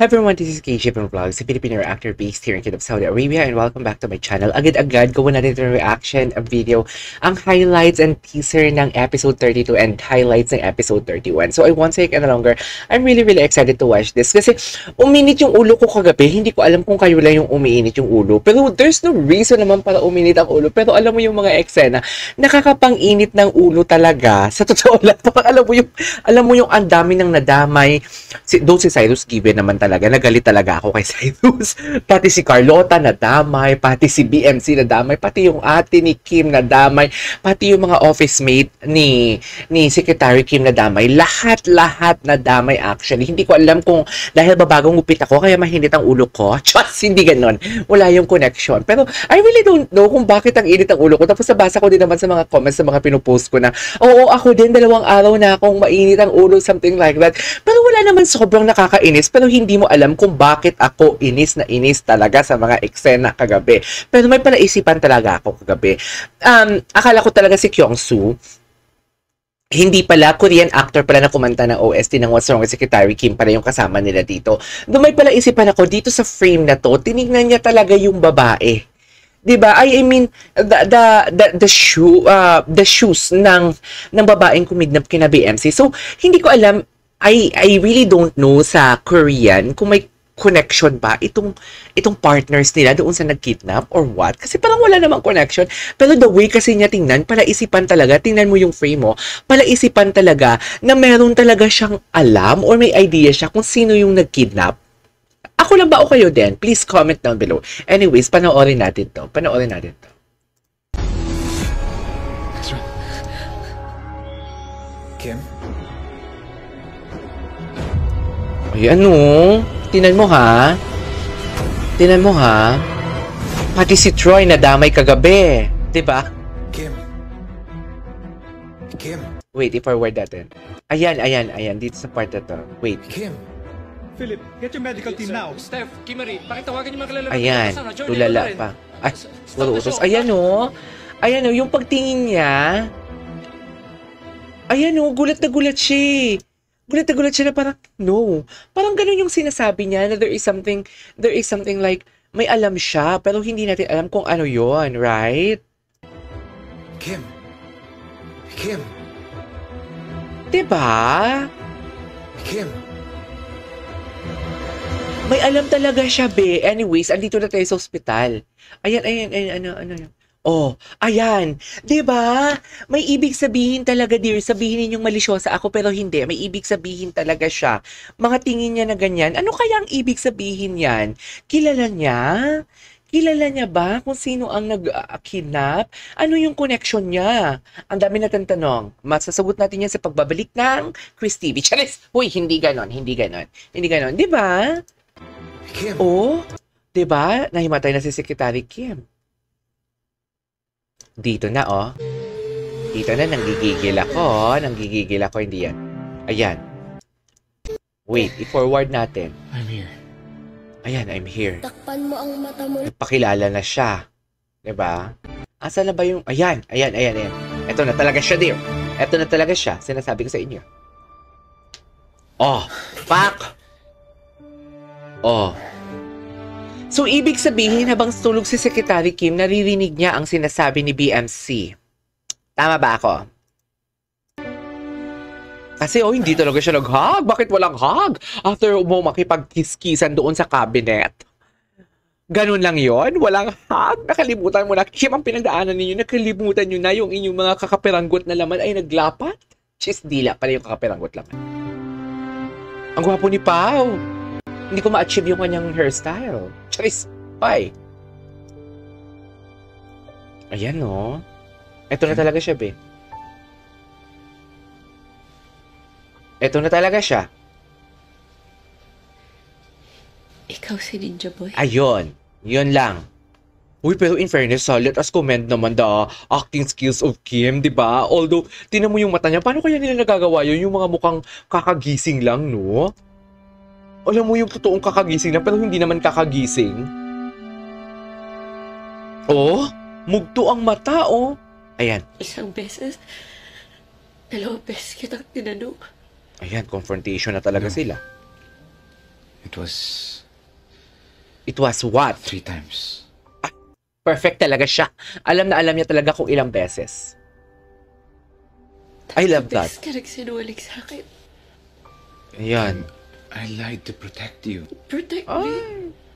Hi everyone, this is KJ from Vlogs, a Filipino reactor based here in Kingdom of Saudi Arabia, and welcome back to my channel. Agad-agad, gawa natin ito reaction video, ang highlights and teaser ng episode 32 and highlights ng episode 31. So I won't take any longer. I'm really excited to watch this kasi uminit yung ulo ko kagabi. Hindi ko alam kung kayo lang yung umiinit yung ulo. Pero there's no reason naman para uminit ang ulo. Pero alam mo yung mga eksena, nakakapang-init ng ulo talaga. Sa totoo lang, alam mo yung ang dami ng nadamay. Doon si Cyrus Given naman talaga, nagalit talaga ako kay Cyrus. Pati si Carlota nadamay, pati si BMC nadamay, pati yung ate ni Kim nadamay, pati yung mga office mate ni Secretary Kim nadamay. Lahat nadamay actually. Hindi ko alam kung dahil babagong gupit ako kaya mahinit ang ulo ko. Just hindi ganon. Wala yung connection. Pero I really don't know kung bakit ang init ang ulo ko. Tapos nabasa ko din naman sa mga comments sa mga pinupost ko na, oo, ako din 2 araw na akong mainit ang ulo, something like that. Pero wala naman sobrang nakakainis. Pero hindi mo alam kung bakit ako inis na inis talaga sa mga eksena kagabi. Pero may palaisipan talaga ako kagabi. Akala ko talaga si Kyung-soo, hindi pala, Korean actor pala na kumanta ng OST ng What's Wrong with Secretary Kim pala yung kasama nila dito. Doon may palaisipan ako, dito sa frame na to, tinignan niya talaga yung babae. 'Di ba? I mean the shoes ng babaeng kumidnap kina BMC. So, hindi ko alam, I really don't know sa Korean kung may connection ba itong partners nila doon sa nagkidnap or what. Kasi parang wala namang connection. Pero the way kasi niya tingnan, palaisipan talaga, tingnan mo yung frame mo, palaisipan talaga na meron talaga siyang alam or may idea siya kung sino yung nagkidnap. Ako lang ba o kayo din? Please comment down below. Anyways, panoorin natin to. Kim? Ay, ano? Tinan mo ha? Pati si Troy nadamay kagabi. Diba? Kim? Wait, i-forward natin. Ayan. Dito sa part na to. Wait. Kim? Philip, get your medical team now. Steph, Kimari, pakitawagan yung mga kalalaki. Ayan. Tulala pa. Ay, puro utos. Ayan o. Yung pagtingin niya. Ayan o, gulat na gulat siya. Na parang, no. Parang ganun yung sinasabi niya na there is something like, may alam siya, pero hindi natin alam kung ano yon, right? Kim? Diba? Kim? May alam talaga siya, be. Anyways, andito na tayo sa ospital. Ayan, ano. Oh, ayan. 'Di ba? May ibig sabihin talaga, dear. Sabihin ninyong malisyosa ako pero hindi. May ibig sabihin talaga siya. Mga tingin niya na ganyan. Ano kaya ang ibig sabihin yan? Kilala niya? Kilala niya ba kung sino ang nag-kidnap? Ano yung connection niya? Ang dami natin tanong. Masasagot natin yan sa pagbabalik ng Chris TV. Charis! Uy, hindi ganon. 'Di ba? Kim? Oh, 'di ba? Nahimatay na si Secretary Kim. Dito na, oh. Dito na, nanggigigil ako, hindi yan. Ayan. Wait, i-forward natin. I'm here. Ayan, I'm here. Takpan mo ang mata mo. Pakilala na siya. Diba? Asa na ba yung... Ayan. Ito na talaga siya, dear. Ito na talaga siya. Sinasabi ko sa inyo. Oh, fuck! Oh. So, ibig sabihin, habang tulog si Secretary Kim, naririnig niya ang sinasabi ni BMC. Tama ba ako? Kasi, hindi talaga siya nag-hug. Bakit walang hug? After mo makipag-kiss-kissan doon sa cabinet. Ganun lang yon, walang hug. Nakalimutan mo na. Kim, ang pinagdaanan ninyo, nakalimutan nyo na yung inyong mga kakapiranggot na laman ay naglapat. Cheese, dila pala yung kakapiranggot laman. Ang gwapo ni Pao. Hindi ko ma-achieve yung kanyang hairstyle. Charis, bye. Ayan, no? Ito na talaga siya, be. Ito na talaga siya. Ikaw si Ninja Boy. Ayun. Yun lang. Uy, pero in fairness, let us commend naman the acting skills of Kim, di ba? Although, tinan mo yung mata niya, paano kaya nila nagagawa yun? Yung mga mukhang kakagising lang, no? Alam mo yung totoong kakagising na pero hindi naman kakagising. Oh, Mugto ang mata, oh. Ayan. Isang beses, 2 beses kitang tinanong. Ayan, confrontation na talaga sila. It was It was what? 3 times. Perfect talaga siya. Alam na alam niya talaga kung ilang beses. I love that. Beses ka nagsinungaling sa akin. Ayan. I lied to protect you. Protect me. Ay,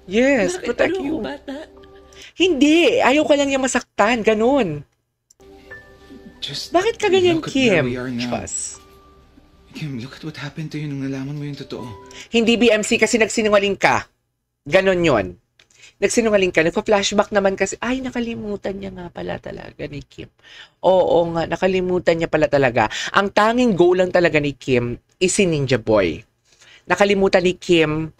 yes, Bakit protect ano you. akong bata? Hindi, ayaw ka lang niya masaktan, ganun. Just Bakit ka ganyan, look at where Kim? we are now. Diyos. Kim, look at what happened to you nung nalaman mo yung totoo. Hindi BMC kasi nagsinungaling ka. Ganon yon. Nagsinungaling ka. Nagpa-flashback naman kasi, ay, nakalimutan niya nga pala talaga ni Kim. Oo nga, nakalimutan niya pala talaga. Ang tanging goal lang talaga ni Kim is si Ninja Boy. Nakalimutan ni Kim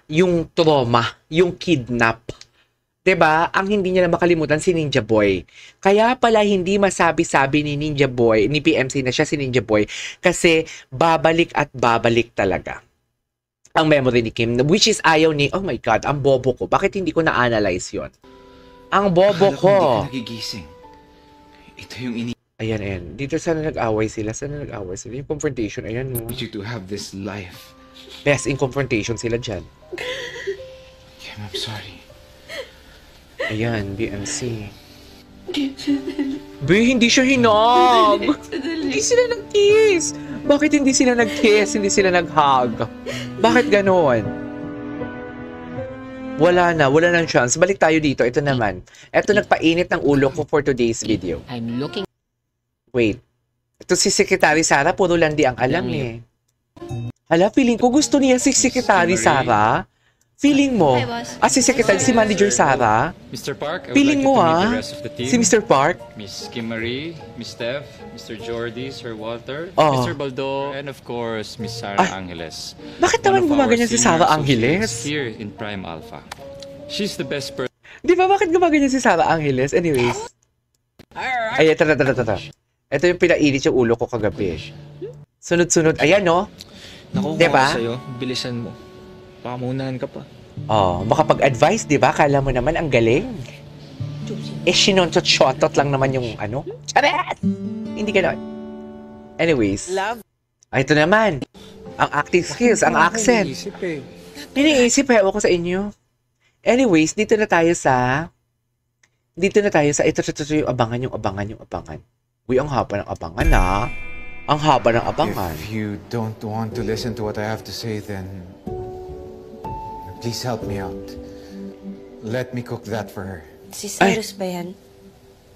yung trauma, yung kidnap. 'Di ba? Ang hindi niya na makalimutan si Ninja Boy. Kaya pala hindi masabi-sabi ni Ninja Boy, ni PMC na siya si Ninja Boy kasi babalik at babalik talaga ang memory ni Kim, which is ayaw ni, oh my God, ang bobo ko. Bakit hindi ko na-analyze yon? Ang bobo Akala ko ko. hindi ka nagigising. Ito yung Ayan, ayan. Dito sana nag-away sila. Sana nag-away sila. Yung confrontation, ayan no. need you to have this life. Best in confrontation sila dyan. Kim, I'm sorry. Ayan, BMC. B, hindi siya hinag. Hindi sila nag-kiss. Bakit hindi sila nag-kiss? Hindi sila nag-hug? Bakit ganon? Wala nang chance. Balik tayo dito. Ito naman. Ito nagpainit ng ulo ko for today's video. I'm looking Wait. Ito si Secretary Sara, puro landi ang alam eh. Hala, feeling ko gusto niya si Secretary Sara. Feeling mo? Hi, boss. Si Secretary, si Manager Sara. Mr. Park, I would Feeling like you mo to meet the ah? rest of the team. Si Mr. Park? Miss Kim Marie, Miss Steph, Mr. Jordy, Sir Walter, Oh. Mr. Baldo, and of course, Miss Sarah Ay. Angeles. Bakit One naman of our gumaganyan si senior Sarah associates Angeles? Here in Prime Alpha. She's the best person. Di ba bakit gumaganyan si Sarah Angeles? Anyways. Ay, tara. Ito yung pinainit yung ulo ko kagabi. Sunod-sunod. Ayan no? Naku, Diba? diba? Sa'yo, bilisan mo. Pamunahan ka pa. Oh, makapag-advise, di ba? Kala mo naman ang galing. Sinontot-shotot lang naman yung ano. Charet! Hindi ganon. Anyways. Love. Ito naman. Ang acting skills, ang accent. Iniisip, ewan ko sa inyo. Anyways, dito na tayo sa ito yung abangan. Uy, ang haba ng abangan na. Ang haba ng abangan. If you don't want to listen to what I have to say, then please help me out. Let me cook that for her. Si Cyrus ba yan?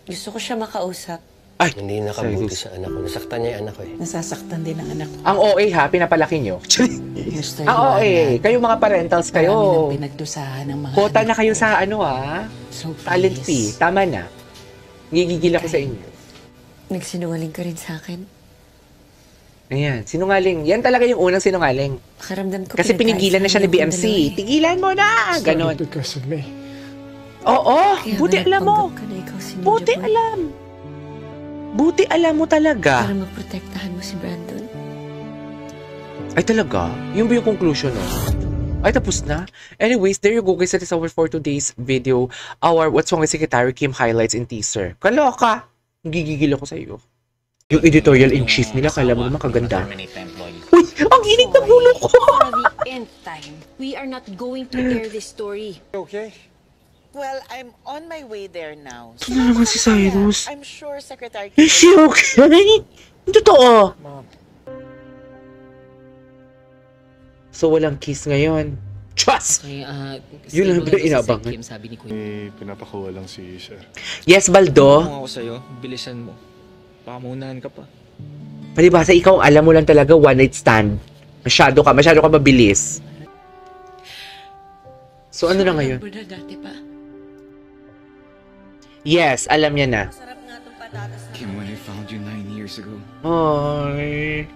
Gusto ko siya makausap. Ay, Hindi nakabuti Cyrus. sa anak ko. Nasaktan niya yung anak ko eh. Nasasaktan din ang anak ko. Ang OA ha, pinapalaki nyo. Mr. Ang OA, kayong mga parentals Marami kayo. nang pinagdusahan ng mga Kota na anak kayo ko. sa ano ha. So Talent please. fee. Tama na. Gigigil ako sa inyo. Nagsinungaling ka rin sa akin. Ayan, sinungaling. Yan talaga yung unang sinungaling. Pakiramdam ko Kasi pinigilan na siya ni BMC. Tigilan mo na! Ganon. Because of me. Oo, Kaya buti nga alam mo. nagpanggap ka na ikaw si Ninja Buti Boy. alam. Buti alam mo talaga. Para maprotektahan mo si Brandon. Ay talaga? Yung ba yung conclusion no? Ay tapos na? Anyways, there you go guys. That is our for today's video. Our What's Wrong with Secretary Kim highlights and teaser. Kaloka! Gigigil ako sa iyo. Yung editorial in chief nila, kala mo naman kaganda. Uy! Ang init ng ulo ko! For the nth time, we are not going to air this story. Okay? Well, I'm on my way there now. Ito na naman si Cyrus. I'm sure Secretary Is she okay? Totoo. So walang kiss ngayon. Trust! Kaya, Yun lang pala inabangan. Kim, sabi ni Queen. Pinapakuha lang si sir. Yes, Baldo. Kung ako sa'yo, bilisan mo. Pamunahan ka pa. Palibasa, ikaw alam mo lang talaga one night stand. Masyado ka mabilis. So ano na ngayon? Alam mo na dati pa. Yes, alam niya na. Sarap nga itong patatas na. Kim, when I found you 9 years ago, Ay.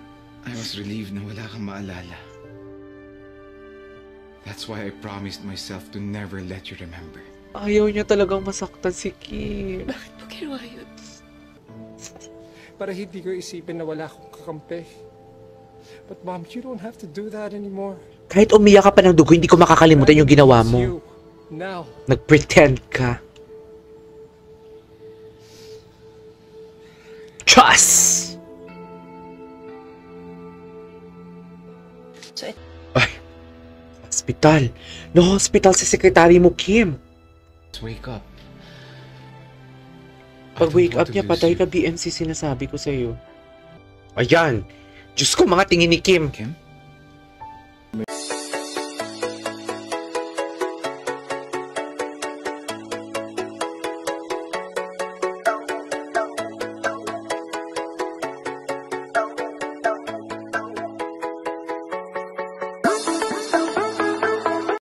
I was relieved na wala kang maalala. That's why I promised myself to never let you remember. Ayaw niya talagang masaktan si Kim. Bakit mo ginawa yun? Para hindi ko isipin na wala akong kakampi. But mom, you don't have to do that anymore. Kahit umiyak ka pa ng dugo, hindi ko makakalimutan yung ginawa mo. You, now. Nag-pretend ka. Chas! So, Ay, hospital. Na-hospital si secretary mo, Kim. Just wake up. I Pag don't wake want up to niya, lose patay you. ka BMC, sinasabi ko sa'yo. Ayan! Diyos ko, mga tingin ni Kim. Kim?